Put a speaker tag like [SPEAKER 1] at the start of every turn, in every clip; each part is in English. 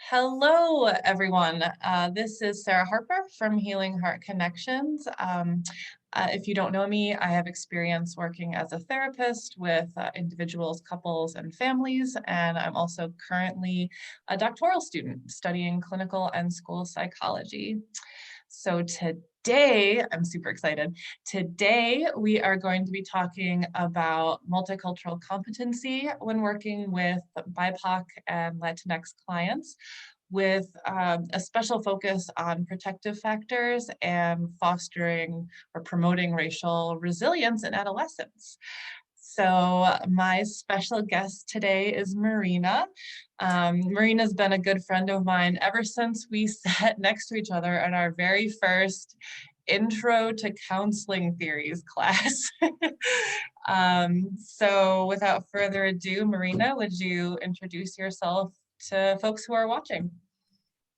[SPEAKER 1] Hello, everyone. This is Sarah Harper from Healing Heart Connections. If you don't know me, I have experience working as a therapist with individuals, couples, and families, and I'm also currently a doctoral student studying clinical and school psychology. So today, I'm super excited. Today, we are going to be talking about multicultural competency when working with BIPOC and Latinx clients, with a special focus on protective factors and fostering or promoting racial resilience in adolescents. So my special guest today is Marina. Marina's been a good friend of mine ever since we sat next to each other in our very first Intro to Counseling Theories class. So without further ado, Marina, would you introduce yourself to folks who are watching?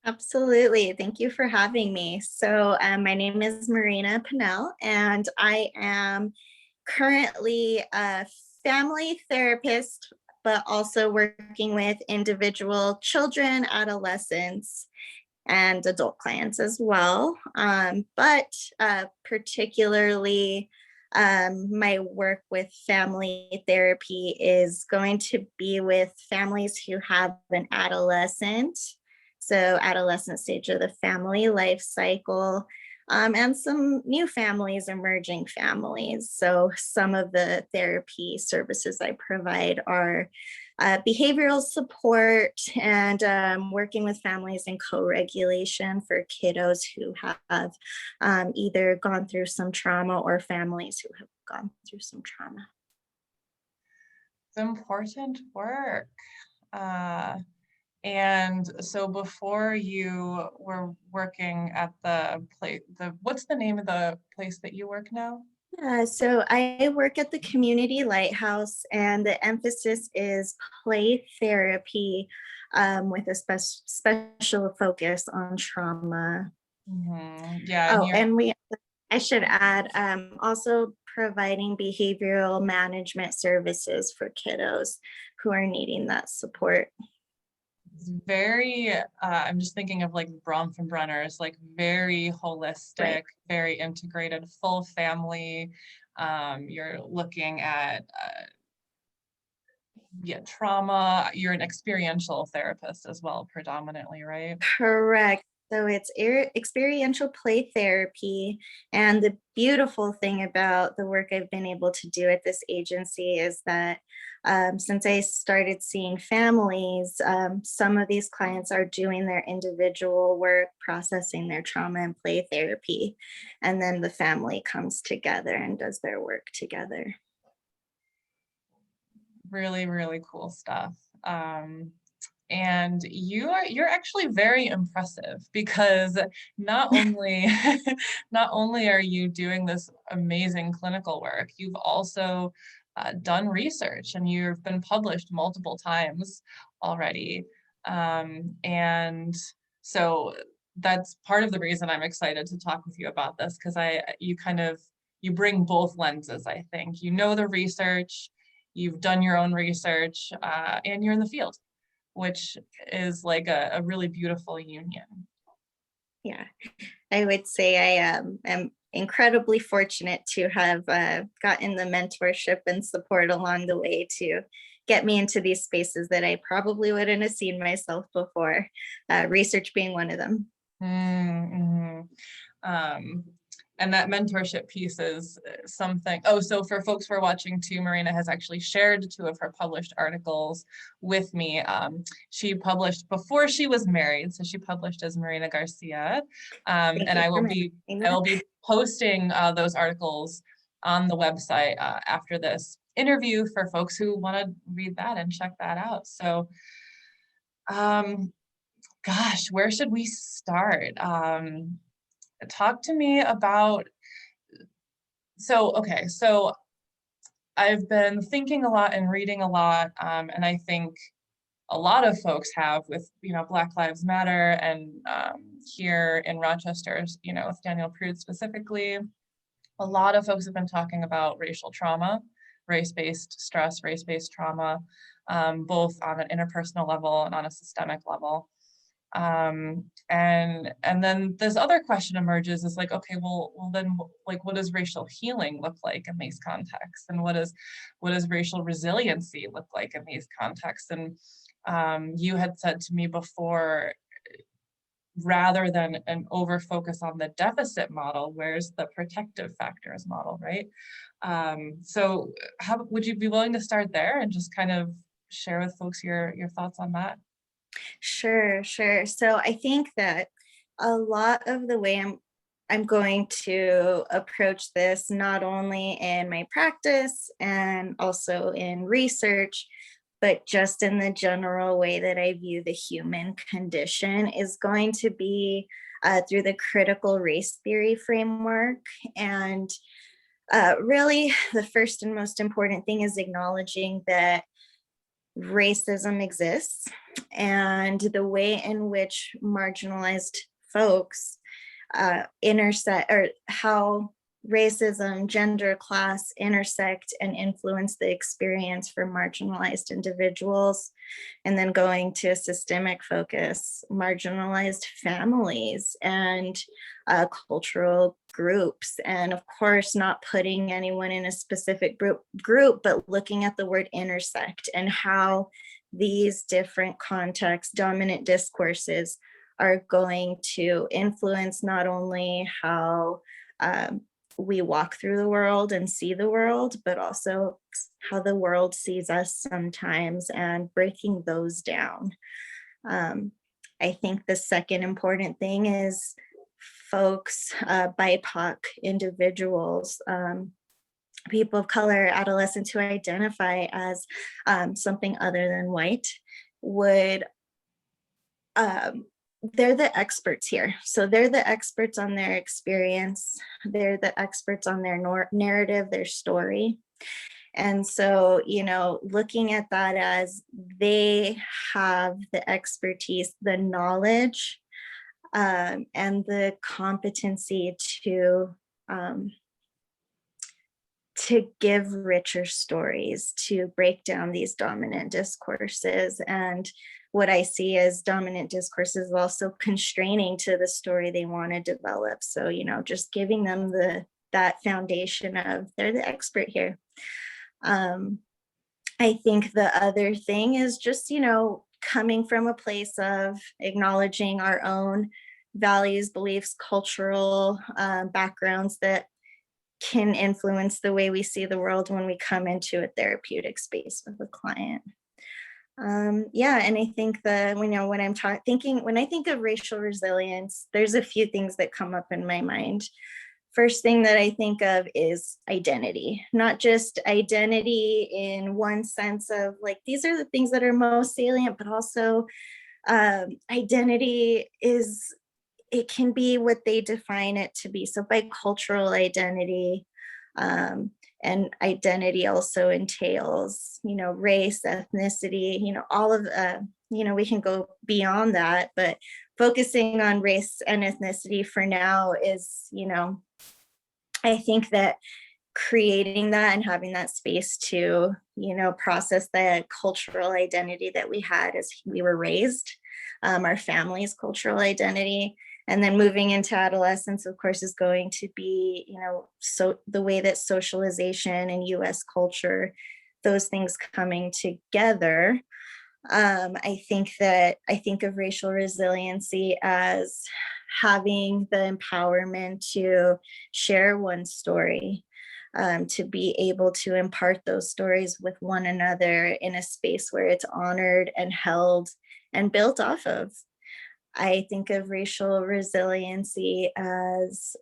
[SPEAKER 2] Absolutely. Thank you for having me. So my name is Marina Pannell, and I am currently a family therapist, but also working with individual children, adolescents, and adult clients as well. But particularly, my work with family therapy is going to be with families who have an adolescent, so adolescent stage of the family life cycle, and some new families, emerging families. So some of the therapy services I provide are behavioral support and working with families in co-regulation for kiddos who have either gone through some trauma or families who have gone through some trauma.
[SPEAKER 1] It's important work. And so before you were working at the place, what's the name of the place that you work now?
[SPEAKER 2] Yeah, so I work at the community lighthouse, and the emphasis is play therapy with a special focus on trauma.
[SPEAKER 1] Yeah, and
[SPEAKER 2] Oh,
[SPEAKER 1] you're
[SPEAKER 2] and I should add, also providing behavioral management services for kiddos who are needing that support.
[SPEAKER 1] very, I'm just thinking of like Bronfenbrenner's, like very holistic,
[SPEAKER 2] Right.
[SPEAKER 1] very integrated, full family. You're looking at yeah, trauma. You're an experiential therapist as well, predominantly, right?
[SPEAKER 2] Correct. So it's experiential play therapy. And the beautiful thing about the work I've been able to do at this agency is that since I started seeing families, some of these clients are doing their individual work, processing their trauma and play therapy. And then the family comes together and does their work together.
[SPEAKER 1] Really, really cool stuff. And you're actually very impressive because not only not only are you doing this amazing clinical work, you've also done research and you've been published multiple times already. And so that's part of the reason I'm excited to talk with you about this, because you bring both lenses, I think. You know the research, you've done your own research, and you're in the field, which is like a really beautiful union.
[SPEAKER 2] Yeah, I would say I am incredibly fortunate to have gotten the mentorship and support along the way to get me into these spaces that I probably wouldn't have seen myself before, research being one of them.
[SPEAKER 1] Mm-hmm. Um, and that mentorship piece is something. Oh, so for folks who are watching too, Marina has actually shared 2 of her published articles with me. She published before she was married, so she published as Marina Garcia.
[SPEAKER 2] Thank
[SPEAKER 1] And
[SPEAKER 2] you
[SPEAKER 1] I
[SPEAKER 2] for
[SPEAKER 1] will be
[SPEAKER 2] mentioning
[SPEAKER 1] I
[SPEAKER 2] that.
[SPEAKER 1] will be posting those articles on the website after this interview for folks who want to read that and check that out. So, gosh, where should we start? Talk to me about, so I've been thinking a lot and reading a lot, and I think a lot of folks have with, Black Lives Matter, and here in Rochester, with Daniel Prude specifically, a lot of folks have been talking about racial trauma, race-based stress, race-based trauma, both on an interpersonal level and on a systemic level. And then this other question emerges is like, okay, well then, like, what does racial healing look like in these contexts, and what does racial resiliency look like in these contexts? And you had said to me before, rather than an over focus on the deficit model, where's the protective factors model, right? So how would you be willing to start there and just kind of share with folks your thoughts on that?
[SPEAKER 2] Sure, sure. So I think that a lot of the way I'm going to approach this, not only in my practice and also in research, but just in the general way that I view the human condition, is going to be through the critical race theory framework. And really, the first and most important thing is acknowledging that racism exists, and the way in which marginalized folks intersect, or how racism, gender, class intersect and influence the experience for marginalized individuals. And then going to a systemic focus, marginalized families and cultural groups. And of course, not putting anyone in a specific group, but looking at the word intersect and how these different contexts, dominant discourses, are going to influence not only how we walk through the world and see the world, but also how the world sees us sometimes, and breaking those down. Um, I think the second important thing is folks, BIPOC individuals, people of color, adolescents who identify as something other than white, would um, they're the experts here. So they're the experts on their experience. They're the experts on their narrative, their story. And so, looking at that as they have the expertise, the knowledge, and the competency um, to give richer stories, to break down these dominant discourses. And what I see as dominant discourses also constraining to the story they want to develop. So, just giving them that foundation of they're the expert here. I think the other thing is just, coming from a place of acknowledging our own values, beliefs, cultural backgrounds that can influence the way we see the world when we come into a therapeutic space with a client. Yeah, and I think that when I think of racial resilience, there's a few things that come up in my mind. First thing that I think of is identity, not just identity in one sense of like, these are the things that are most salient, but also identity it can be what they define it to be. So bicultural identity, and identity also entails, race, ethnicity, all of, we can go beyond that, but focusing on race and ethnicity for now is, I think that creating that and having that space to, process the cultural identity that we had as we were raised, our family's cultural identity. And then moving into adolescence, of course, is going to be, so the way that socialization and US culture, those things coming together. I think of racial resiliency as having the empowerment to share one's story, to be able to impart those stories with one another in a space where it's honored and held and built off of. I think of racial resiliency as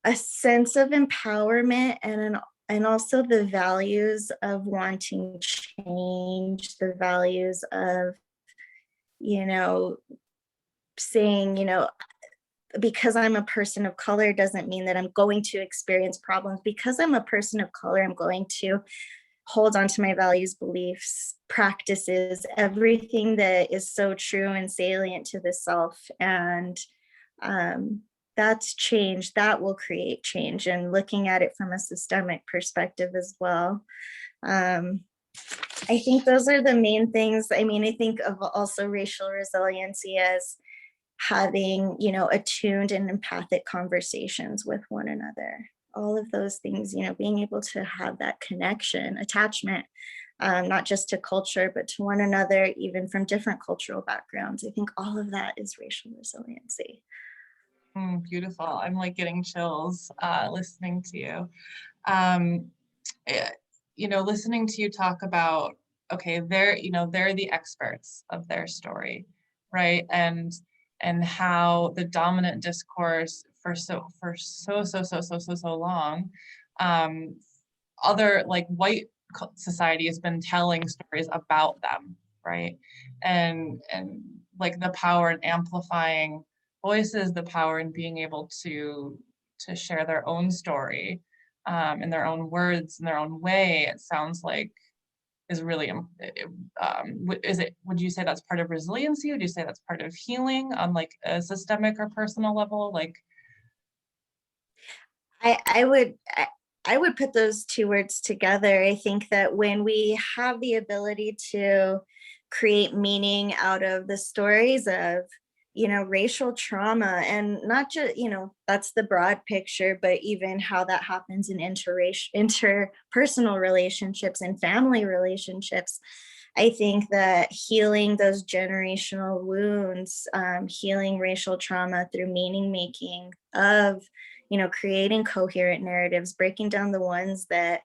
[SPEAKER 2] a sense of empowerment and also the values of wanting change, the values of, saying, because I'm a person of color doesn't mean that I'm going to experience problems. Because I'm a person of color, I'm going to hold on to my values, beliefs, practices, everything that is so true and salient to the self. And that's change, that will create change, and looking at it from a systemic perspective as well. I think those are the main things. I mean, I think of also racial resiliency as having, attuned and empathic conversations with one another. All of those things, being able to have that connection, attachment, not just to culture, but to one another, even from different cultural backgrounds. I think all of that is racial resiliency.
[SPEAKER 1] Beautiful. I'm like getting chills listening to you. Um, eh, Listening to you talk about, okay, they're the experts of their story, right? And how the dominant discourse for so long, um, other like white society has been telling stories about them, right? And like the power in amplifying voices, the power in being able to share their own story in their own words, in their own way. It sounds like is really is it, would you say that's part of resiliency? Would you say that's part of healing on like a systemic or personal level? Like,
[SPEAKER 2] I would put those two words together. I think that when we have the ability to create meaning out of the stories of, racial trauma, and not just, that's the broad picture, but even how that happens in interpersonal relationships and family relationships. I think that healing those generational wounds, healing racial trauma through meaning making of, creating coherent narratives, breaking down the ones that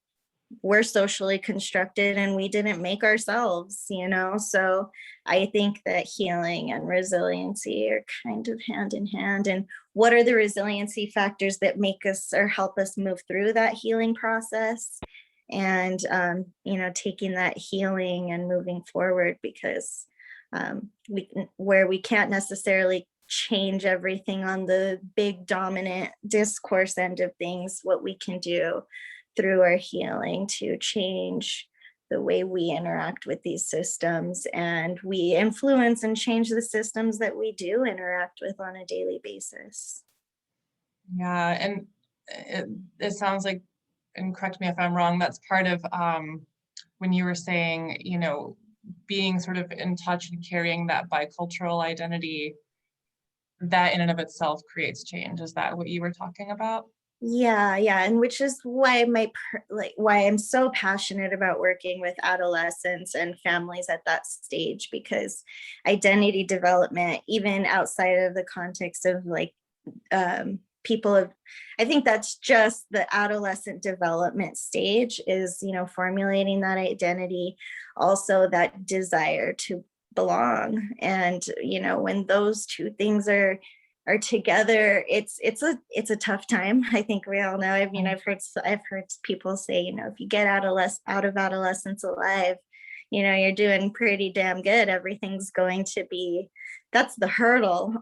[SPEAKER 2] were socially constructed and we didn't make ourselves. So I think that healing and resiliency are kind of hand in hand. And what are the resiliency factors that make us or help us move through that healing process? And taking that healing and moving forward, because where we can't necessarily change everything on the big dominant discourse end of things, what we can do through our healing to change the way we interact with these systems, and we influence and change the systems that we do interact with on a daily basis.
[SPEAKER 1] yeah, and it sounds like, and correct me if I'm wrong, that's part of when you were saying, being sort of in touch and carrying that bicultural identity, that in and of itself creates change. Is that what you were talking about?
[SPEAKER 2] Yeah, and which is why why I'm so passionate about working with adolescents and families at that stage, because identity development, even outside of the context of like people of, I think that's just the adolescent development stage, is formulating that identity, also that desire to belong. And when those two things are together, it's a tough time. I think we all know. I mean, I've heard people say, if you get out of adolescence alive, you're doing pretty damn good. Everything's going to be, that's the hurdle.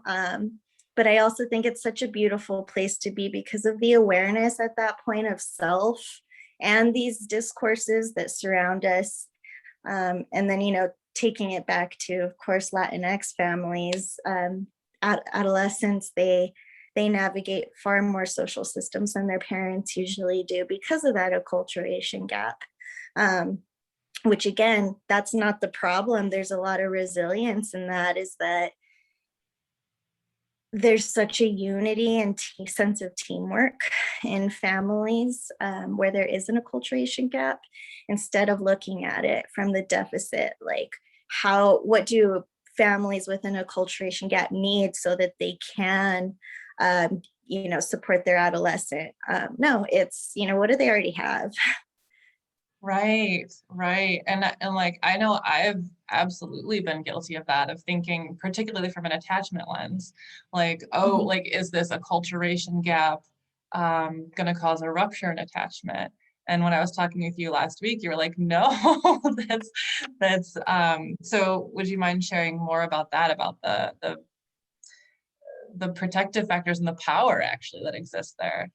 [SPEAKER 2] But I also think it's such a beautiful place to be because of the awareness at that point of self and these discourses that surround us. And then, taking it back to, of course, Latinx families, adolescents, they navigate far more social systems than their parents usually do because of that acculturation gap. Which again, that's not the problem. There's a lot of resilience in that, is that there's such a unity and sense of teamwork in families where there is an acculturation gap, instead of looking at it from the deficit, like what do families with an acculturation gap need so that they can support their adolescent. No, it's, what do they already have?
[SPEAKER 1] Right, right. And like I know I've absolutely been guilty of that, of thinking, particularly from an attachment lens, like, oh,
[SPEAKER 2] Mhm.
[SPEAKER 1] like, is this acculturation gap gonna cause a rupture in attachment? And when I was talking with you last week, you were like, no, that's so would you mind sharing more about that, about the protective factors and the power actually that exists there?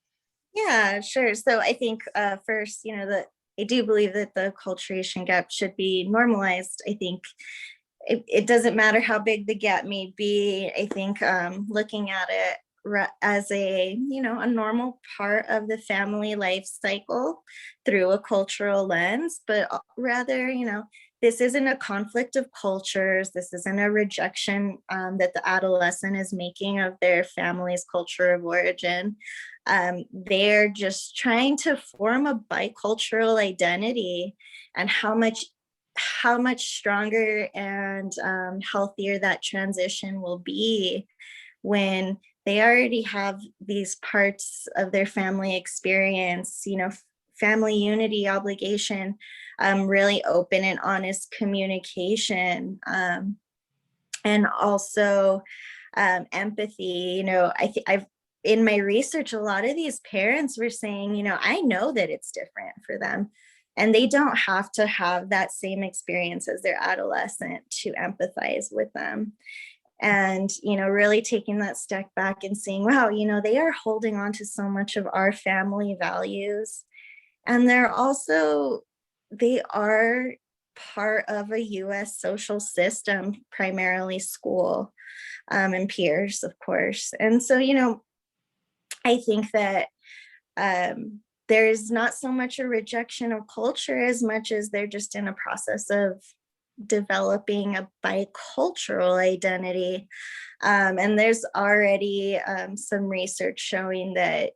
[SPEAKER 2] Yeah, sure. So I think first, that I do believe that the acculturation gap should be normalized. I think it doesn't matter how big the gap may be. I think looking at it as a normal part of the family life cycle through a cultural lens, but rather, this isn't a conflict of cultures. This isn't a rejection that the adolescent is making of their family's culture of origin. They're just trying to form a bicultural identity, and how much stronger and healthier that transition will be when they already have these parts of their family experience, family unity, obligation, really open and honest communication, and also empathy. I've in my research, a lot of these parents were saying, I know that it's different for them, and they don't have to have that same experience as their adolescent to empathize with them. And really taking that step back and saying, wow, they are holding on to so much of our family values, and they are part of a US social system, primarily school, and peers, of course. And so I think that there's not so much a rejection of culture as much as they're just in a process of developing a bicultural identity. And there's already some research showing that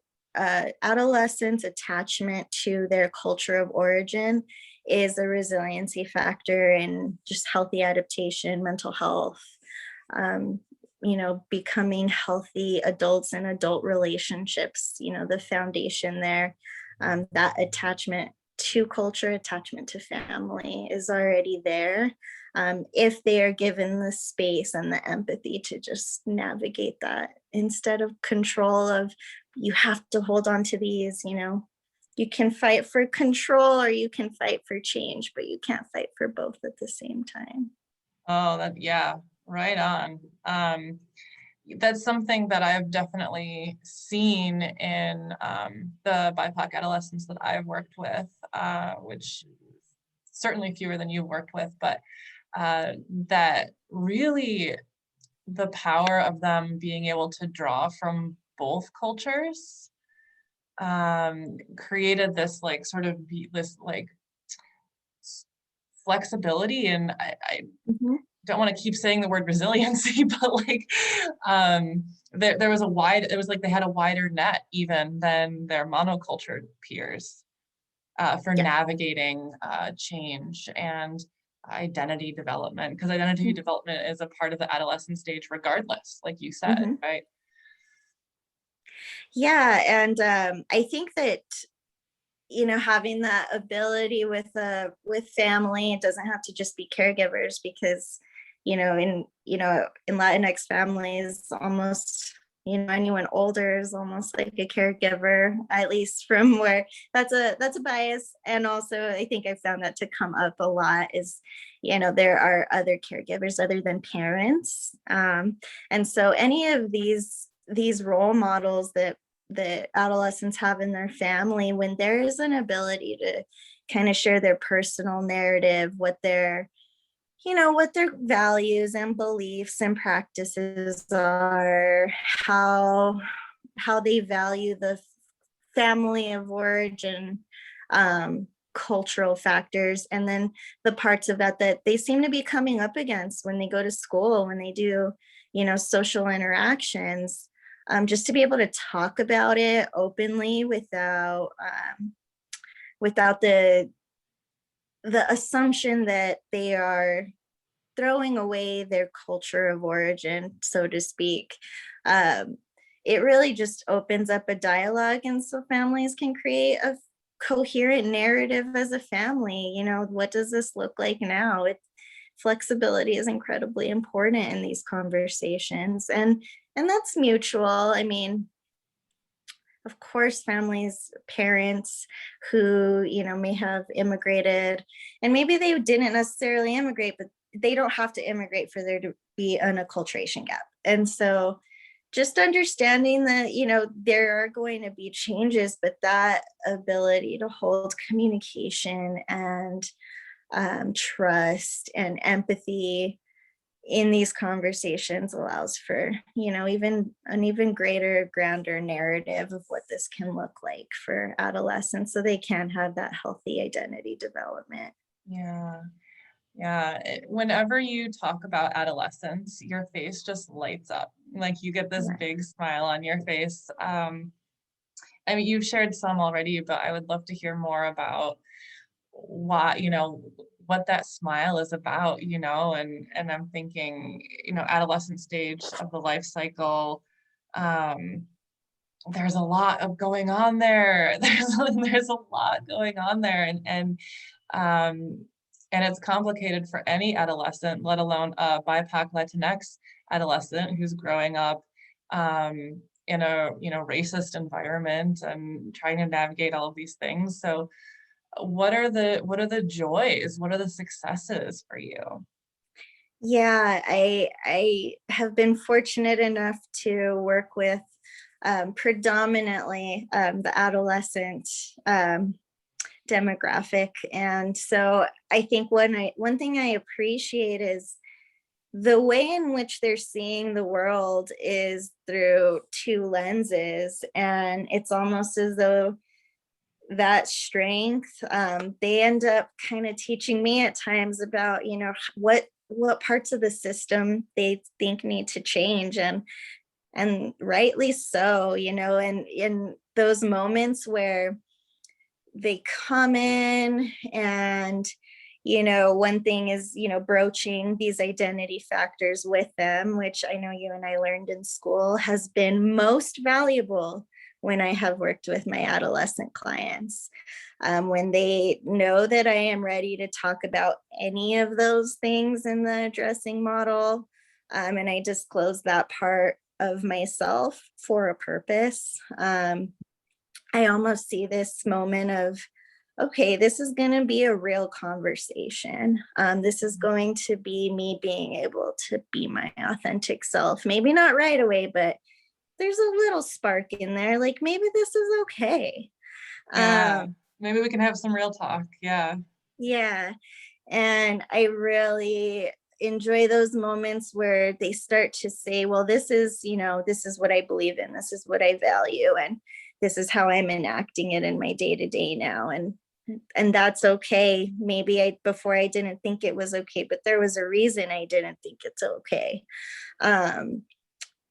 [SPEAKER 2] adolescents' attachment to their culture of origin is a resiliency factor in just healthy adaptation, mental health, becoming healthy adults and adult relationships, the foundation there, that attachment to culture, attachment to family is already there, if they are given the space and the empathy to just navigate that, instead of control of, you have to hold on to these. You can fight for control or you can fight for change, but you can't fight for both at the same time.
[SPEAKER 1] Oh, yeah, right on. That's something that I've definitely seen in the BIPOC adolescents that I've worked with, which certainly fewer than you've worked with, but that really the power of them being able to draw from both cultures created this flexibility. And I don't want to keep saying the word resiliency, but there was it was like they had a wider net even than their monocultured peers for navigating change and identity development, because identity development is a part of the adolescent stage regardless, like you said, right?
[SPEAKER 2] Yeah, and I think that having that ability with family, it doesn't have to just be caregivers, because in Latinx families, almost anyone older is almost like a caregiver, at least from where that's a bias. And also I think I found that to come up a lot is there are other caregivers other than parents, and so any of these role models that adolescents have in their family, when there is an ability to kind of share their personal narrative, what their values and beliefs and practices are, how they value the family of origin, cultural factors, and then the parts of that they seem to be coming up against when they go to school, when they do social interactions, just to be able to talk about it openly without the assumption that they are throwing away their culture of origin, so to speak. It really just opens up a dialogue, and so families can create a coherent narrative as a family. What does this look like now? Flexibility is incredibly important in these conversations, and that's mutual. I mean, of course, families, parents who may have immigrated, and maybe they didn't necessarily immigrate, but they don't have to immigrate for there to be an acculturation gap. And so just understanding that there are going to be changes, but that ability to hold communication and trust and empathy in these conversations allows for even an even greater, grander narrative of what this can look like for adolescents, so they can have that healthy identity development.
[SPEAKER 1] Yeah, Yeah, whenever you talk about adolescence, your face just lights up. Like you get this
[SPEAKER 2] Yeah.
[SPEAKER 1] big smile on your face. I mean, you've shared some already, but I would love to hear more about why, what that smile is about, and I'm thinking, adolescent stage of the life cycle. Um, there's a lot of going on there. There's a lot going on there, um, and it's complicated for any adolescent, let alone a BIPOC Latinx adolescent who's growing up in a racist environment and trying to navigate all of these things. So, what are the joys? What are the successes for you?
[SPEAKER 2] Yeah, I have been fortunate enough to work with predominantly the adolescent demographic, and so I think one thing I appreciate is the way in which they're seeing the world is through two lenses, and it's almost as though that strength, they end up kind of teaching me at times about, what parts of the system they think need to change, and rightly so, and in those moments where they come in and one thing is broaching these identity factors with them, which I know you and I learned in school has been most valuable when I have worked with my adolescent clients, when they know that I am ready to talk about any of those things in the addressing model, and I disclose that part of myself for a purpose. I almost see this moment of, okay, this is going to be a real conversation. This is going to be me being able to be my authentic self. Maybe not right away, but there's a little spark in there. Like maybe this is okay.
[SPEAKER 1] Yeah, maybe we can have some real talk. Yeah.
[SPEAKER 2] Yeah. And I really enjoy those moments where they start to say, well, this is what I believe in, this is what I value, and this is how I'm enacting it in my day-to-day now. And that's okay. Maybe before I didn't think it was okay, but there was a reason I didn't think it's okay.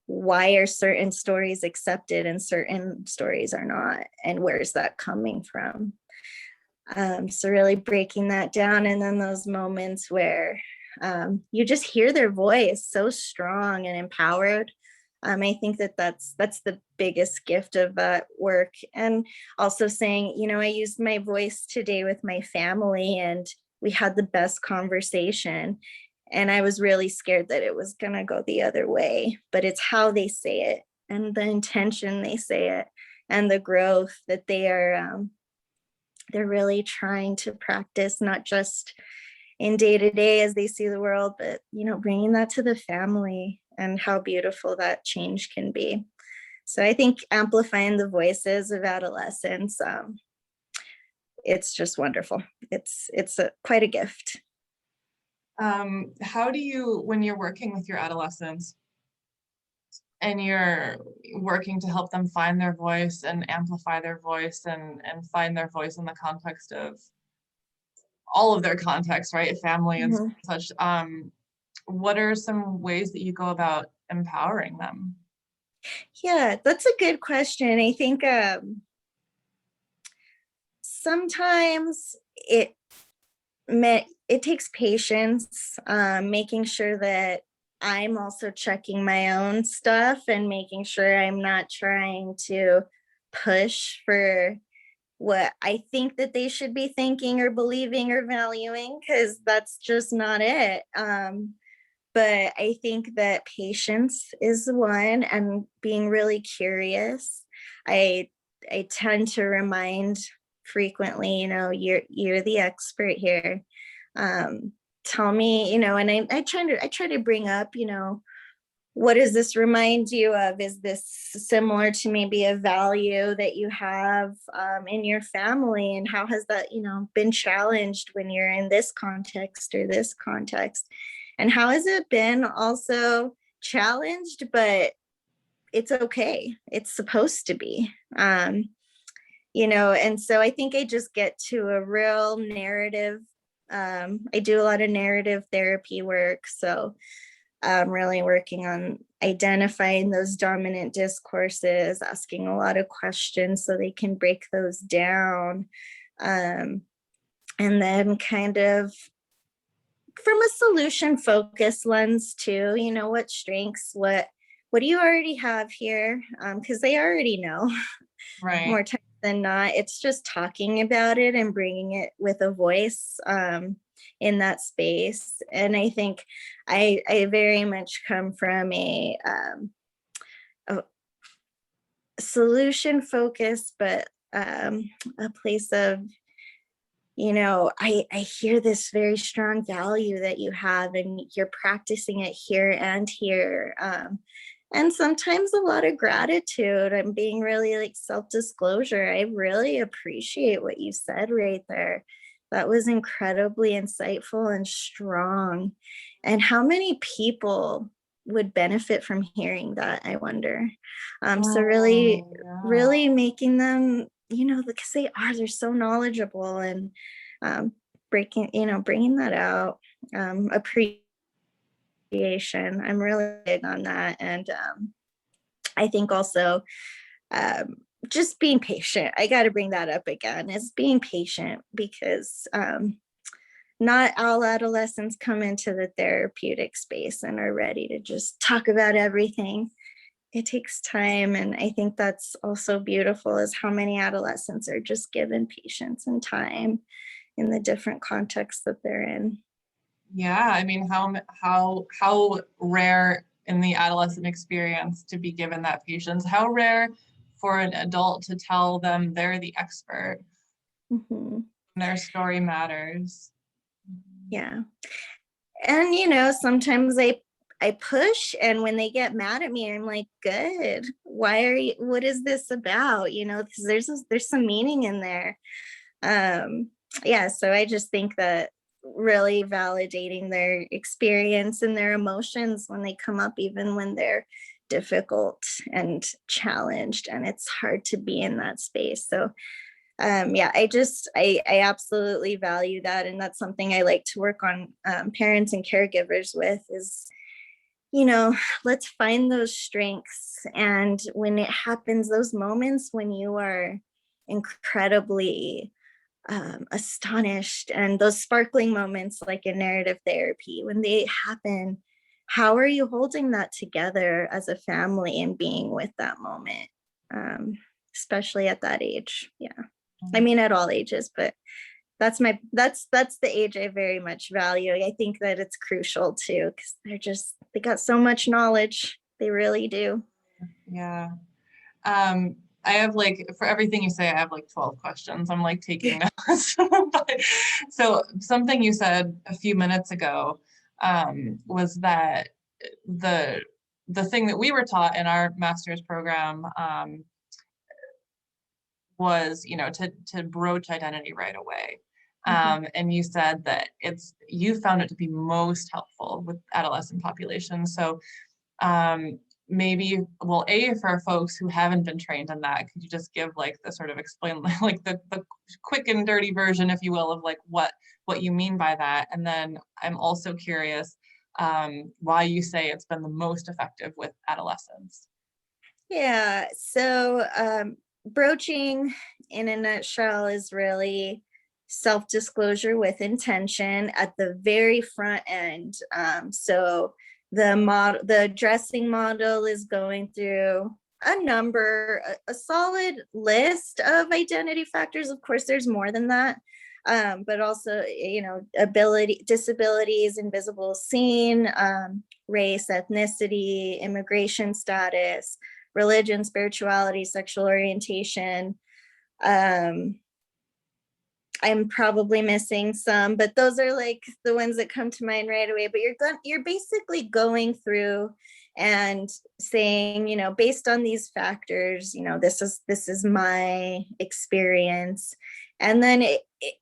[SPEAKER 2] Why are certain stories accepted and certain stories are not? And where's that coming from? So really breaking that down, and then those moments where you just hear their voice so strong and empowered. I think that's the biggest gift of that work. And also saying, I used my voice today with my family, and we had the best conversation. And I was really scared that it was gonna go the other way, but it's how they say it and the intention they say it and the growth that they're really trying to practice, not just in day to day as they see the world, but bringing that to the family and how beautiful that change can be. So I think amplifying the voices of adolescents, it's just wonderful. It's quite a gift.
[SPEAKER 1] How do you, when you're working with your adolescents and you're working to help them find their voice and amplify their voice and find their voice in the context of all of their context, right? Family and
[SPEAKER 2] Mhm.
[SPEAKER 1] such. What are some ways that you go about empowering them?
[SPEAKER 2] Yeah, that's a good question. I think sometimes it takes patience, making sure that I'm also checking my own stuff and making sure I'm not trying to push for what I think that they should be thinking or believing or valuing, because that's just not it. But I think that patience is one, and being really curious. I I tend to remind frequently, you're the expert here. Um, Tell me, and I try to bring up, what does this remind you of? Is this similar to maybe a value that you have in your family? And how has that, been challenged when you're in this context or this context? And how has it been also challenged, but it's okay. It's supposed to be. And so I think I just get to a real narrative I do a lot of narrative therapy work, so I'm really working on identifying those dominant discourses, asking a lot of questions so they can break those down. Um, and then kind of from a solution focused lens too, what strengths, what do you already have here? Because they already know
[SPEAKER 1] Right.
[SPEAKER 2] more times than not. It's just talking about it and bringing it with a voice in that space. And I think I very much come from a solution focus, but a place of, I hear this very strong value that you have, and you're practicing it here and here. And sometimes a lot of gratitude. I'm being really like self-disclosure. I really appreciate what you said right there. That was incredibly insightful and strong. And how many people would benefit from hearing that, I wonder. So really,
[SPEAKER 1] Oh, yeah.
[SPEAKER 2] really making them, because they're so knowledgeable, and bringing that out. Appreciation. I'm really big on that. And I think also um, just being patient. I got to bring that up again, is being patient, because not all adolescents come into the therapeutic space and are ready to just talk about everything. It takes time. And I think that's also beautiful, is how many adolescents are just given patience and time in the different contexts that they're in.
[SPEAKER 1] Yeah, I mean, how rare in the adolescent experience to be given that patience? How rare for an adult to tell them they're the expert,
[SPEAKER 2] Mhm.
[SPEAKER 1] their story matters.
[SPEAKER 2] Yeah. And sometimes I push, and when they get mad at me, I'm like, good. What is this about? Because there's some meaning in there. Yeah, so I just think that really validating their experience and their emotions when they come up, even when they're difficult and challenged, and it's hard to be in that space. So yeah, I absolutely value that, and that's something I like to work on parents and caregivers with, is let's find those strengths. And when it happens, those moments when you are incredibly astonished, and those sparkling moments like in narrative therapy, when they happen, how are you holding that together as a family and being with that moment, um, especially at that age? Yeah, I mean at all ages, but that's the age I very much value. I think that it's crucial too, because they got so much knowledge. They really do.
[SPEAKER 1] Yeah. I have like, for everything you say, I have like 12 questions. I'm like taking notes. But, so something you said a few minutes ago was that the the thing that we were taught in our master's program was, to broach identity right away.
[SPEAKER 2] Mhm.
[SPEAKER 1] And you said that you found it to be most helpful with adolescent populations. So maybe, well, for folks who haven't been trained in that, could you just give like the sort of explain like the quick and dirty version, if you will, of like what you mean by that? And then I'm also curious why you say it's been the most effective with adolescents.
[SPEAKER 2] Yeah. So broaching in a nutshell is really self-disclosure with intention at the very front end. So the dressing model is going through a solid list of identity factors. Of course, there's more than that. But also, disabilities, invisible seen, race, ethnicity, immigration status, religion, spirituality, sexual orientation. Um, I'm probably missing some, but those are like the ones that come to mind right away. But you're basically going through and saying, based on these factors, this is my experience. And then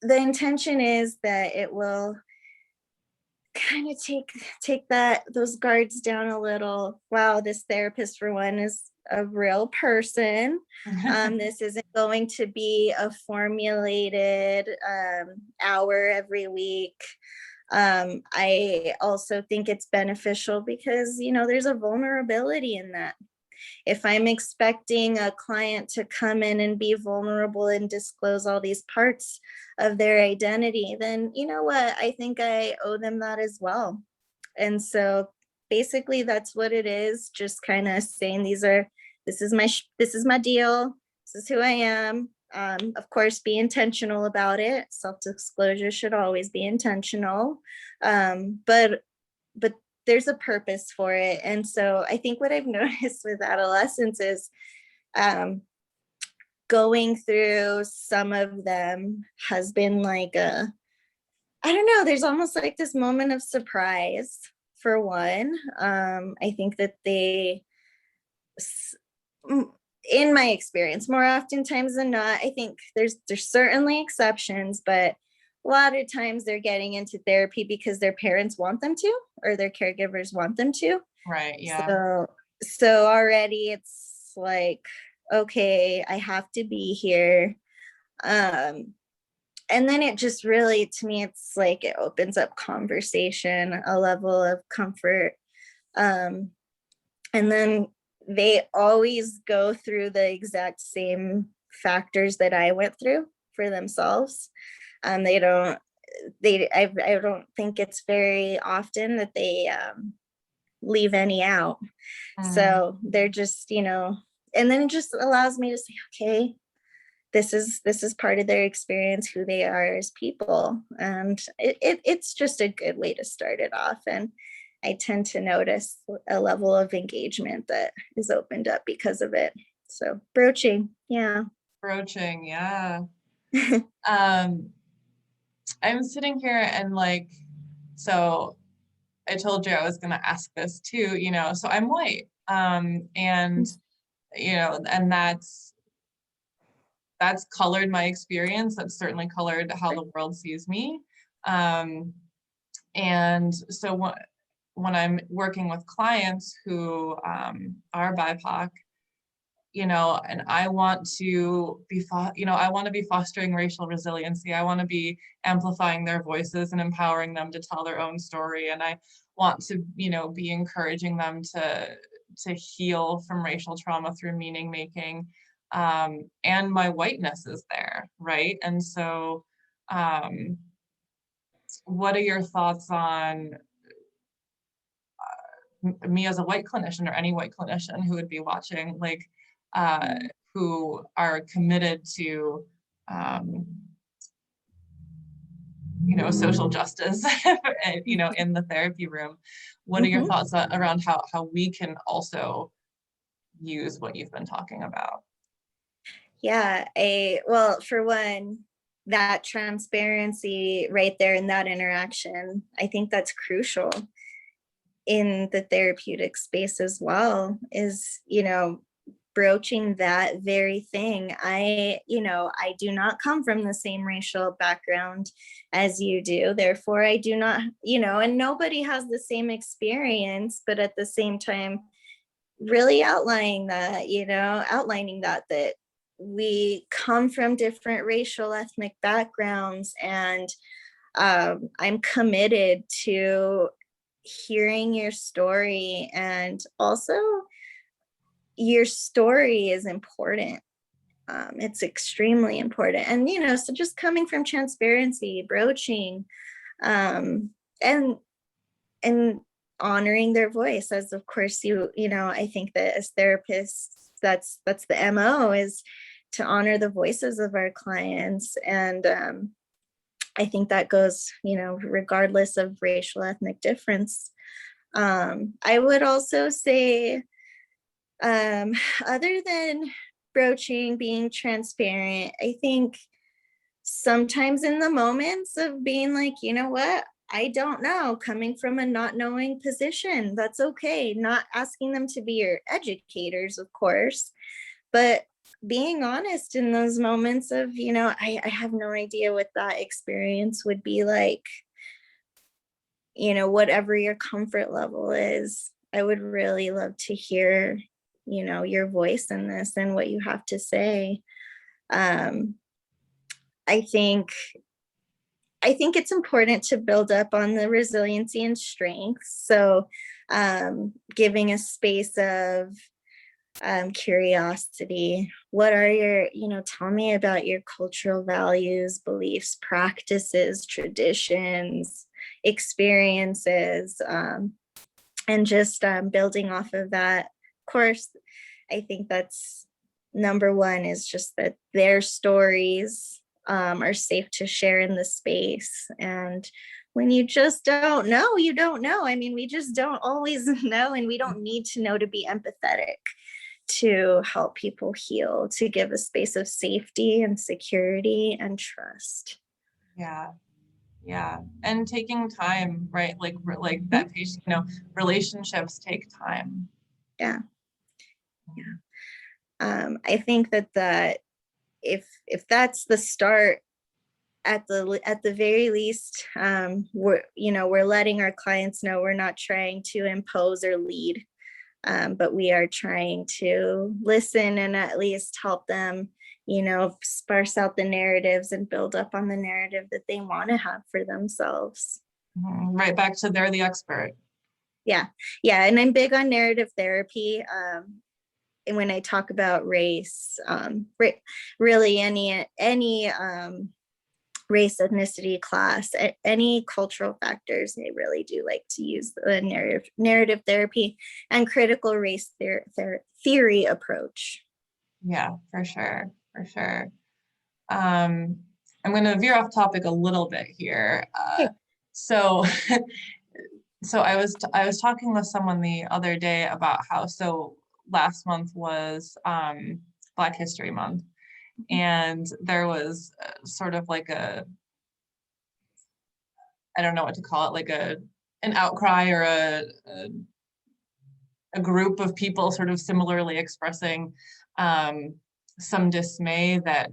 [SPEAKER 2] the intention is that it will kind of take those guards down a little. Wow, this therapist for one is a real person. This isn't going to be a formulated hour every week. I also think it's beneficial because, there's a vulnerability in that. If I'm expecting a client to come in and be vulnerable and disclose all these parts of their identity, then you know what? I think I owe them that as well. And so basically that's what it is, just kind of saying this is my deal. This is who I am. Of course, be intentional about it. Self-disclosure should always be intentional. But there's a purpose for it. And so I think what I've noticed with adolescents is going through some of them has been like I don't know, there's almost like this moment of surprise for one. I think that in my experience, more oftentimes than not, I think there's certainly exceptions, but a lot of times they're getting into therapy because their parents want them to, or their caregivers want them to.
[SPEAKER 1] Right. Yeah.
[SPEAKER 2] So already it's like, okay, I have to be here. And then it just really, to me, it's like it opens up conversation, a level of comfort. And then they always go through the exact same factors that I went through for themselves. I don't think it's very often that they leave any out. So they're just, and then it just allows me to say, okay, this is part of their experience, who they are as people. And it's just a good way to start it off. And I tend to notice a level of engagement that is opened up because of it. So broaching, yeah.
[SPEAKER 1] Broaching, yeah. I'm sitting here and so I told you I was going to ask this too, so I'm white. And, and that's colored my experience. That's certainly colored how the world sees me. And so when I'm working with clients who are BIPOC, and I want to be, I want to be fostering racial resiliency. I want to be amplifying their voices and empowering them to tell their own story. And I want to, be encouraging them to heal from racial trauma through meaning making. And my whiteness is there, right? And so, what are your thoughts on me as a white clinician, or any white clinician who would be watching, who are committed to, social justice, in the therapy room? What are your thoughts around how we can also use what you've been talking about?
[SPEAKER 2] Yeah, well, for one, that transparency right there in that interaction, I think that's crucial in the therapeutic space as well, is, broaching that very thing. I do not come from the same racial background as you do. Therefore, I do not, and nobody has the same experience, but at the same time, really outlining that, that we come from different racial ethnic backgrounds, and I'm committed to hearing your story. And also, your story is important. It's extremely important. And, so just coming from transparency, broaching, and honoring their voice, as of course I think that as therapists, that's the MO, is to honor the voices of our clients. And I think that goes, regardless of racial ethnic difference. I would also say, other than broaching, being transparent, I think sometimes in the moments of being like, you know what, I don't know, coming from a not knowing position, that's okay. Not asking them to be your educators, of course, but being honest in those moments of, I have no idea what that experience would be like. whatever your comfort level is, I would really love to hear, your voice in this and what you have to say. Um, I think it's important to build up on the resiliency and strengths. So giving a space of curiosity. What are your, tell me about your cultural values, beliefs, practices, traditions, experiences, and just building off of that. Of course, I think that's number one, is just that their stories are safe to share in the space. And when you just don't know, you don't know. I mean, we just don't always know, and we don't need to know to be empathetic, to help people heal, to give a space of safety and security and trust.
[SPEAKER 1] Yeah. Yeah. And taking time, right? Like that patient, relationships take time.
[SPEAKER 2] Yeah. Yeah. I think that if that's the start, at the very least, we're letting our clients know we're not trying to impose or lead, but we are trying to listen and at least help them, sparse out the narratives and build up on the narrative that they want to have for themselves.
[SPEAKER 1] Right back to they're the expert.
[SPEAKER 2] Yeah. And I'm big on narrative therapy. And when I talk about race, really any race, ethnicity, class, any cultural factors, I really do like to use the narrative therapy and critical race theory approach.
[SPEAKER 1] Yeah, for sure. I'm going to veer off topic a little bit here. So so I was talking with someone the other day about how, so last month was Black History Month, and there was sort of like I don't know what to call it, like an outcry or a group of people sort of similarly expressing some dismay that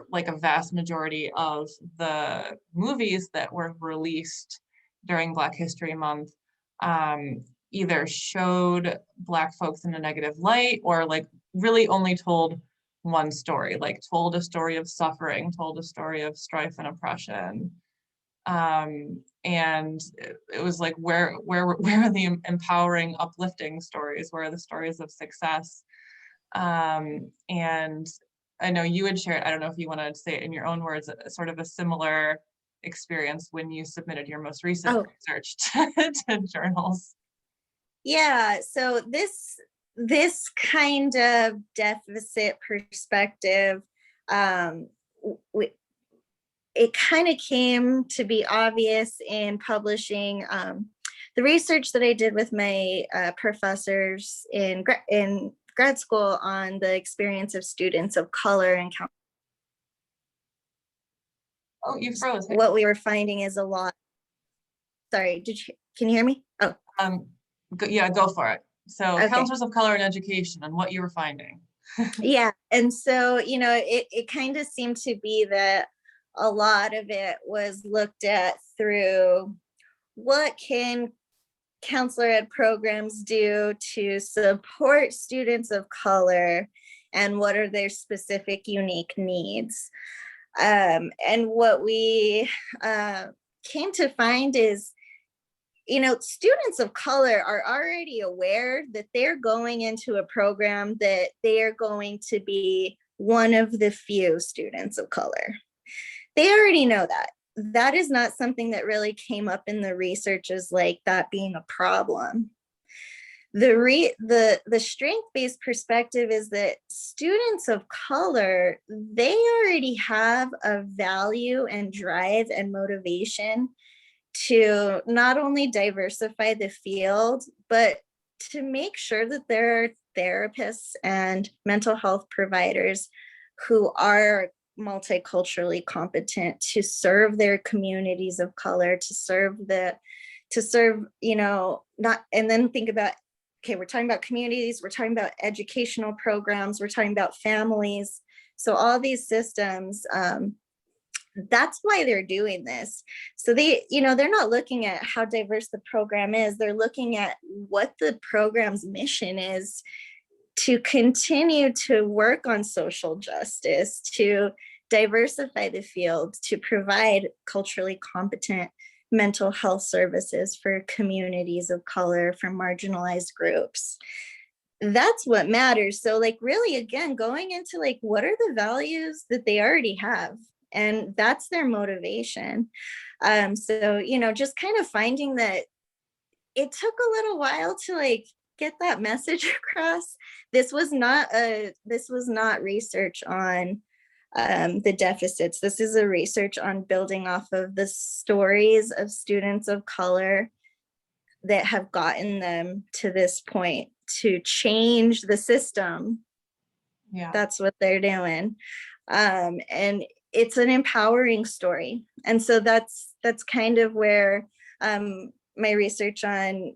[SPEAKER 1] like a vast majority of the movies that were released during Black History Month either showed Black folks in a negative light, or like really only told one story, like told a story of suffering, told a story of strife and oppression. And it was like, where are the empowering, uplifting stories? Where are the stories of success? And I know you had shared, I don't know if you want to say it in your own words, sort of a similar experience when you submitted your most recent research to journals.
[SPEAKER 2] Yeah, so this kind of deficit perspective, it kind of came to be obvious in publishing the research that I did with my professors in grad school on the experience of students of color and
[SPEAKER 1] Oh, you froze.
[SPEAKER 2] What we were finding is a lot. Sorry, can you hear me? Oh.
[SPEAKER 1] Yeah, go for it. So
[SPEAKER 2] Okay.
[SPEAKER 1] counselors of color in education and what you were finding.
[SPEAKER 2] Yeah, and so, it kind of seemed to be that a lot of it was looked at through what can counselor ed programs do to support students of color, and what are their specific unique needs. And what we came to find is, students of color are already aware that they're going into a program that they are going to be one of the few students of color. They already know that. That is not something that really came up in the research as like that being a problem. The strength-based perspective is that students of color, they already have a value and drive and motivation to not only diversify the field, but to make sure that there are therapists and mental health providers who are multiculturally competent to serve their communities of color, to serve, not, and then think about, okay, we're talking about communities, we're talking about educational programs, we're talking about families. So all these systems that's why they're doing this. So they, they're not looking at how diverse the program is. They're looking at what the program's mission is, to continue to work on social justice, to diversify the field, to provide culturally competent mental health services for communities of color, for marginalized groups. That's what matters. So like really, again, going into like, what are the values that they already have? And that's their motivation. So, just kind of finding that it took a little while to like get that message across. This was not research on the deficits. This is a research on building off of the stories of students of color that have gotten them to this point to change the system.
[SPEAKER 1] Yeah.
[SPEAKER 2] That's what they're doing. And it's an empowering story. And so that's kind of where my research on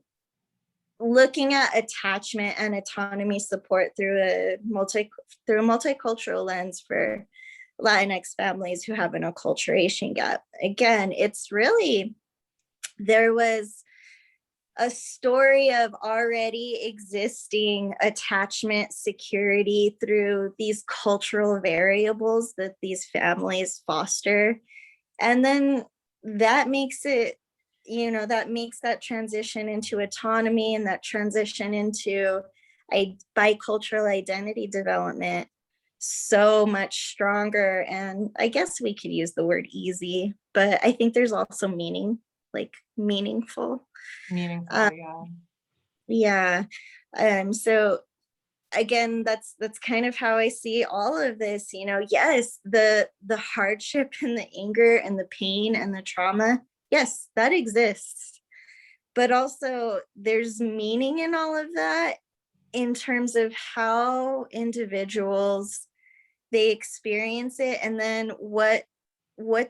[SPEAKER 2] looking at attachment and autonomy support through a multicultural lens for Latinx families who have an acculturation gap. Again, it's really, there was a story of already existing attachment security through these cultural variables that these families foster. And then that makes it, that makes that transition into autonomy and that transition into a bicultural identity development so much stronger. And I guess we could use the word easy, but I think there's also meaningful.
[SPEAKER 1] Meaningful,
[SPEAKER 2] Yeah. So again, that's kind of how I see all of this. Yes, the hardship and the anger and the pain and the trauma, yes, that exists. But also there's meaning in all of that in terms of how individuals, they experience it, and then what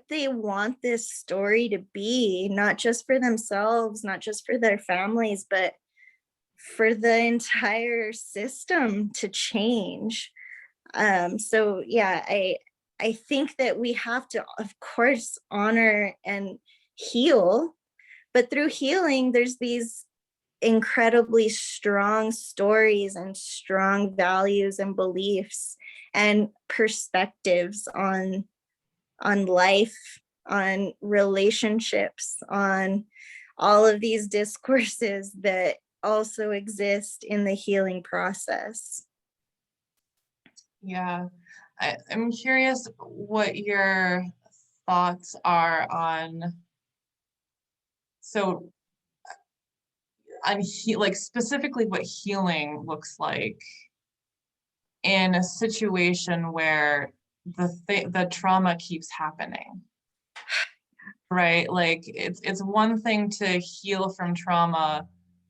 [SPEAKER 2] they want this story to be, not just for themselves, not just for their families, but for the entire system to change. So yeah, I think that we have to, of course, honor and heal, but through healing, there's these incredibly strong stories and strong values and beliefs and perspectives on life, on relationships, on all of these discourses that also exist in the healing process.
[SPEAKER 1] Yeah. I'm curious what your thoughts are on, so on like specifically what healing looks like in a situation where the trauma keeps happening, right? Like it's one thing to heal from trauma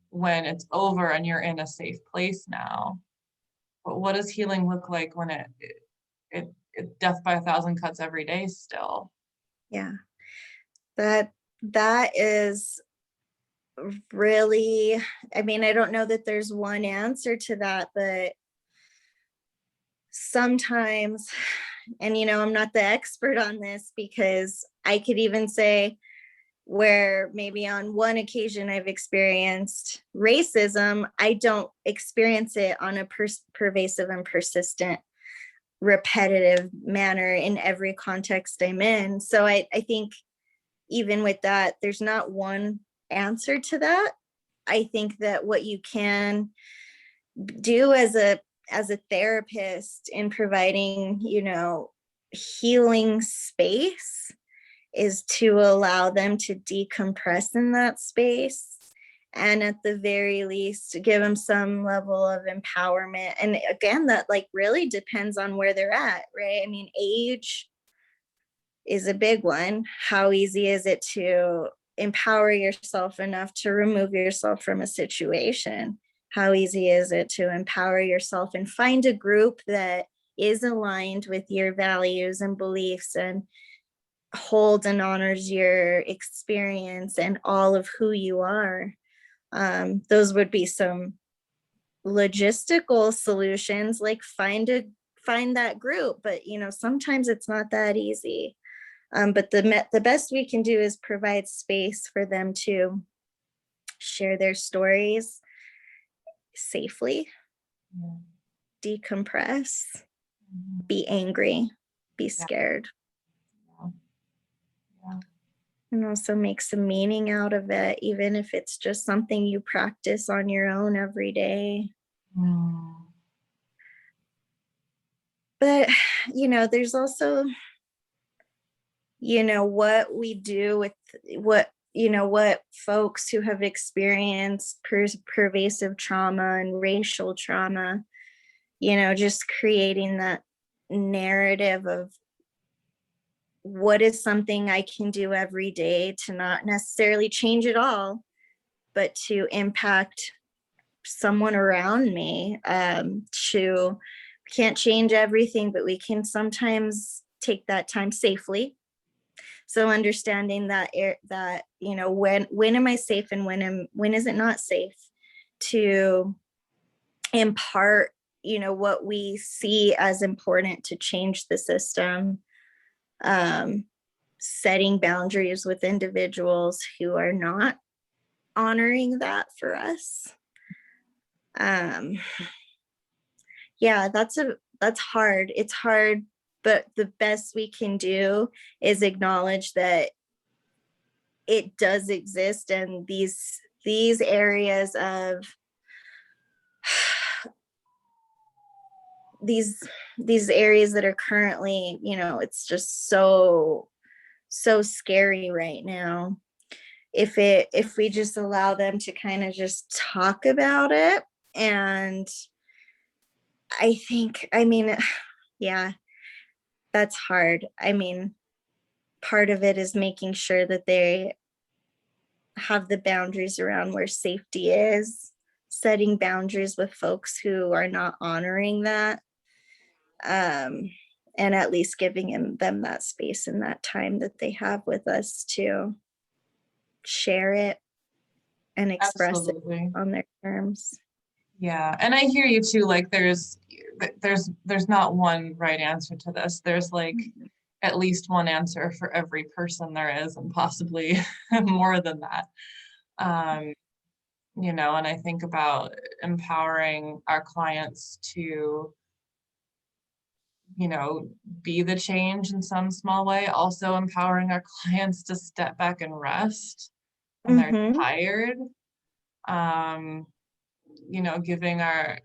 [SPEAKER 1] when it's over and you're in a safe place now, but what does healing look like when it death by a thousand cuts every day still?
[SPEAKER 2] Yeah, that is really, I mean, I don't know that there's one answer to that, but sometimes, and I'm not the expert on this, because I could even say where maybe on one occasion I've experienced racism, I don't experience it on a pervasive and persistent, repetitive manner in every context I'm in. So I think even with that, there's not one answer to that. I think that what you can do as a therapist in providing, healing space is to allow them to decompress in that space, and at the very least give them some level of empowerment. And again, that like really depends on where they're at, right? I mean, age is a big one. How easy is it to empower yourself enough to remove yourself from a situation? How easy is it to empower yourself and find a group that is aligned with your values and beliefs and holds and honors your experience and all of who you are? Those would be some logistical solutions, like find that group, but sometimes it's not that easy. But the best we can do is provide space for them to share their stories safely,
[SPEAKER 1] Yeah.
[SPEAKER 2] decompress,
[SPEAKER 1] Mhm.
[SPEAKER 2] be angry, be
[SPEAKER 1] Yeah.
[SPEAKER 2] scared,
[SPEAKER 1] Yeah. Yeah.
[SPEAKER 2] and also make some meaning out of it, even if it's just something you practice on your own every day.
[SPEAKER 1] Mm.
[SPEAKER 2] But, there's also, what we do with what folks who have experienced pervasive trauma and racial trauma, just creating that narrative of what is something I can do every day to not necessarily change it all, but to impact someone around me. To Can't change everything, but we can sometimes take that time safely. So understanding that when am I safe and when is it not safe to impart what we see as important to change the system. um, Setting boundaries with individuals who are not honoring that for us. um, yeah, that's hard. It's hard, but the best we can do is acknowledge that it does exist, and these areas of these these areas that are currently, it's just so scary right now. If we just allow them to kind of just talk about it, and I mean, yeah, that's hard. I mean, part of it is making sure that they have the boundaries around where safety is, setting boundaries with folks who are not honoring that, um, and at least giving them that space and that time that they have with us to share it and express it
[SPEAKER 1] Absolutely.
[SPEAKER 2] on their terms.
[SPEAKER 1] Yeah. And I hear you too. Like there's not one right answer to this. There's like at least one answer for every person there is, and possibly more than that. Um, and I think about empowering our clients to, be the change in some small way, also empowering our clients to step back and rest when they're
[SPEAKER 2] Mm-hmm.
[SPEAKER 1] tired. Um, giving our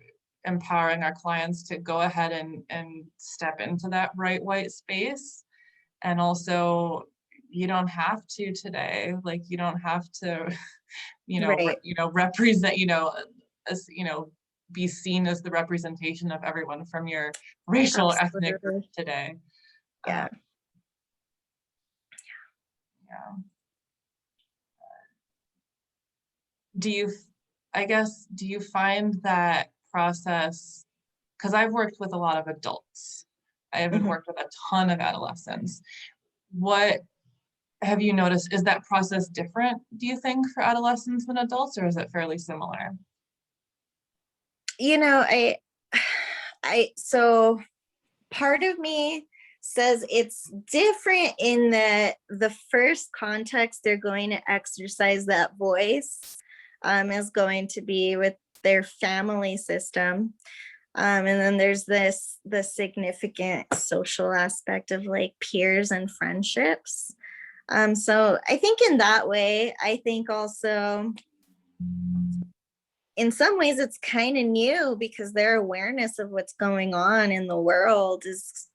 [SPEAKER 1] empowering our clients to go ahead and step into that bright white space. And also, you don't have to today, like you don't have to,
[SPEAKER 2] Right.
[SPEAKER 1] represent, as, be seen as the representation of everyone from your racial ethnic group
[SPEAKER 2] Absolutely.
[SPEAKER 1] today. Uh,
[SPEAKER 2] Yeah.
[SPEAKER 1] yeah. Do you, I guess, do you find that process, because I've worked with a lot of adults, I haven't
[SPEAKER 2] Mhm.
[SPEAKER 1] worked with a ton of adolescents. What have you noticed? Is that process different, do you think, for adolescents than adults, or is it fairly similar?
[SPEAKER 2] You know, so part of me says it's different in that the first context they're going to exercise that voice is going to be with their family system. And then there's the significant social aspect of like peers and friendships. So I think in that way, I think also in some ways it's kind of new because their awareness of what's going on in the world is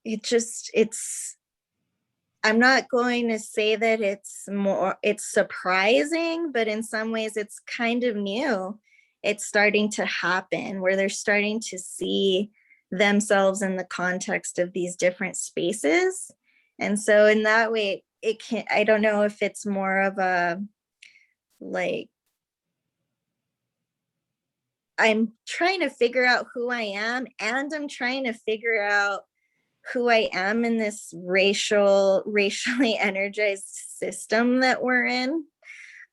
[SPEAKER 2] it's I'm not going to say that it's surprising, but in some ways it's kind of new. It's starting to happen where they're starting to see themselves in the context of these different spaces. And so in that way, I don't know if it's more of a like, I'm trying to figure out who I am, and I'm trying to figure out who I am in this racially energized system that we're in.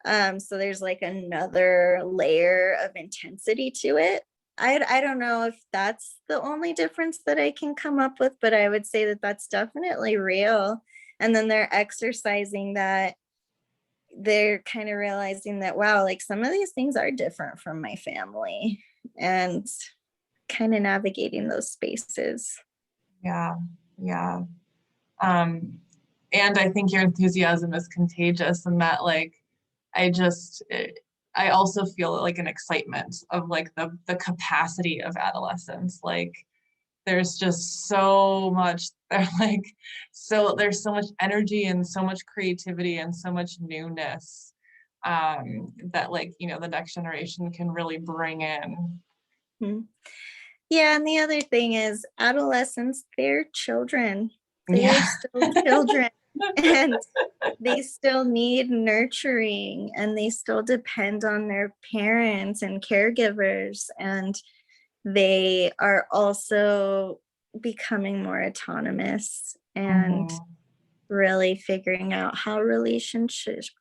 [SPEAKER 2] So there's like another layer of intensity to it. I don't know if that's the only difference that I can come up with, but I would say that that's definitely real. And then they're exercising that, they're kind of realizing that, wow, like some of these things are different from my family, and kind of navigating those spaces.
[SPEAKER 1] Yeah. Yeah. Um, and I think your enthusiasm is contagious, and that like, I just, I also feel like an excitement of like the capacity of adolescence. Like there's just so much, they're like, so there's so much energy and so much creativity and so much newness, that like, you know, the next generation can really bring in.
[SPEAKER 2] Mhm. Yeah, and the other thing is adolescents, they're children. They are
[SPEAKER 1] Yeah.
[SPEAKER 2] still children. And they still need nurturing, and they still depend on their parents and caregivers. And they are also becoming more autonomous and
[SPEAKER 1] Mhm.
[SPEAKER 2] really figuring out how relationships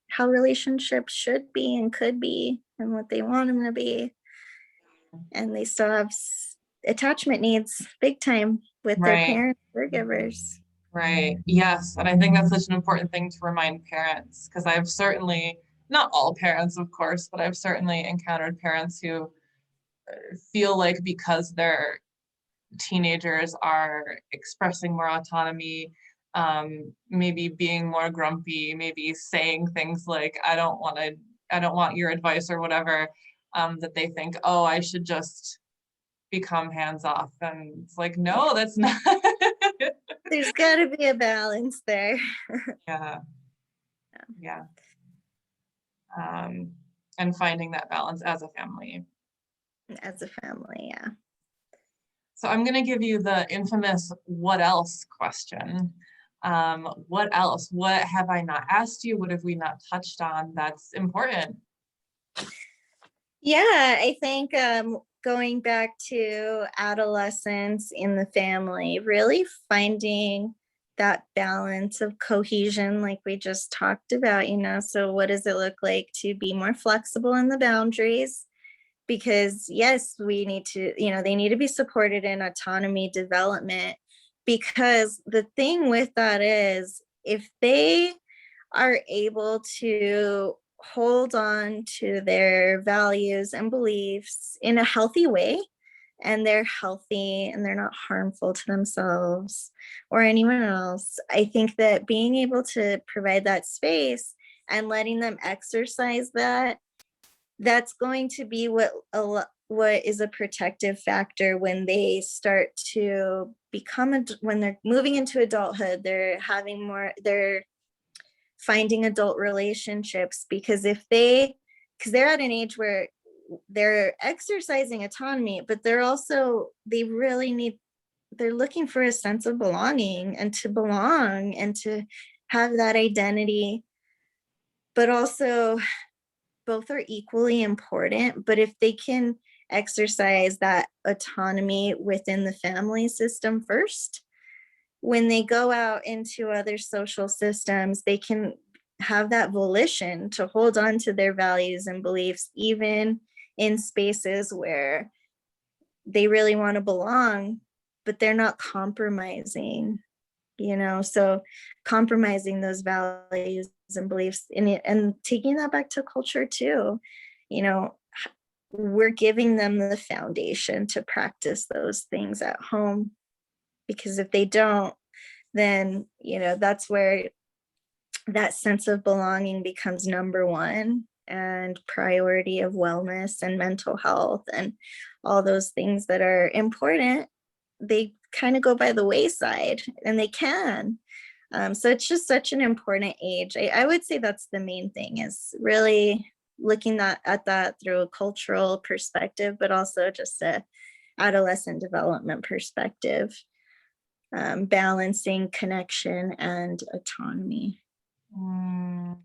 [SPEAKER 2] should be and could be and what they want them to be. And they still have attachment needs big time with their
[SPEAKER 1] Right.
[SPEAKER 2] parents, caregivers.
[SPEAKER 1] Right. Yes. And I think that's such an important thing to remind parents, because I've certainly, not all parents, of course, but I've certainly encountered parents who feel like because their teenagers are expressing more autonomy, maybe being more grumpy, maybe saying things like, I don't want your advice or whatever, that they think, oh, I should just become hands off. And it's like, no, that's not.
[SPEAKER 2] There's got to be a balance there.
[SPEAKER 1] Yeah. Yeah. um, and finding that balance as a family.
[SPEAKER 2] As a family, yeah.
[SPEAKER 1] So I'm going to give you the infamous what else question. What else? What have I not asked you? What have we not touched on that's important?
[SPEAKER 2] Yeah, I think going back to adolescence in the family, really finding that balance of cohesion, like we just talked about, So, what does it look like to be more flexible in the boundaries? Because, yes, we need to, they need to be supported in autonomy development. Because the thing with that is, if they are able to hold on to their values and beliefs in a healthy way, and they're healthy and they're not harmful to themselves or anyone else, I think that being able to provide that space and letting them exercise that, that's going to be what is a protective factor when they start to when they're moving into adulthood. They're finding adult relationships, because they're at an age where they're exercising autonomy, but they're looking for a sense of belonging and to belong and to have that identity. But also, both are equally important. But if they can exercise that autonomy within the family system first, when they go out into other social systems, they can have that volition to hold on to their values and beliefs, even in spaces where they really want to belong, but they're not compromising, So compromising those values and beliefs and taking that back to culture too, you know, we're giving them the foundation to practice those things at home, because if they don't, then that's where that sense of belonging becomes number one and priority of wellness and mental health and all those things that are important. They kind of go by the wayside, and they can. So it's just such an important age. I would say that's the main thing, is really looking at that through a cultural perspective, but also just a adolescent development perspective, balancing connection and autonomy.
[SPEAKER 1] Mm,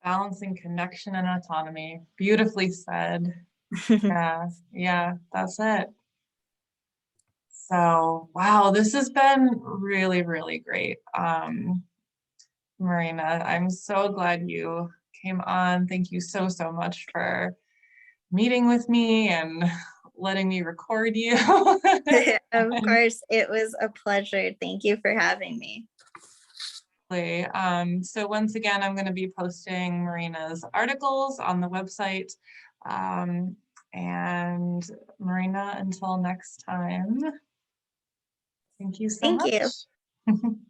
[SPEAKER 1] balancing connection and autonomy. Beautifully said. Yeah, yeah, that's it. So, wow, this has been really, really great. Marina, I'm so glad you came on. Thank you so, so much for meeting with me and letting me record you.
[SPEAKER 2] Of course, it was a pleasure. Thank you for having me.
[SPEAKER 1] Exactly. So once again, I'm going to be posting Marina's articles on the website. Um, and Marina, until next time, thank you so
[SPEAKER 2] Thank you.
[SPEAKER 1] much.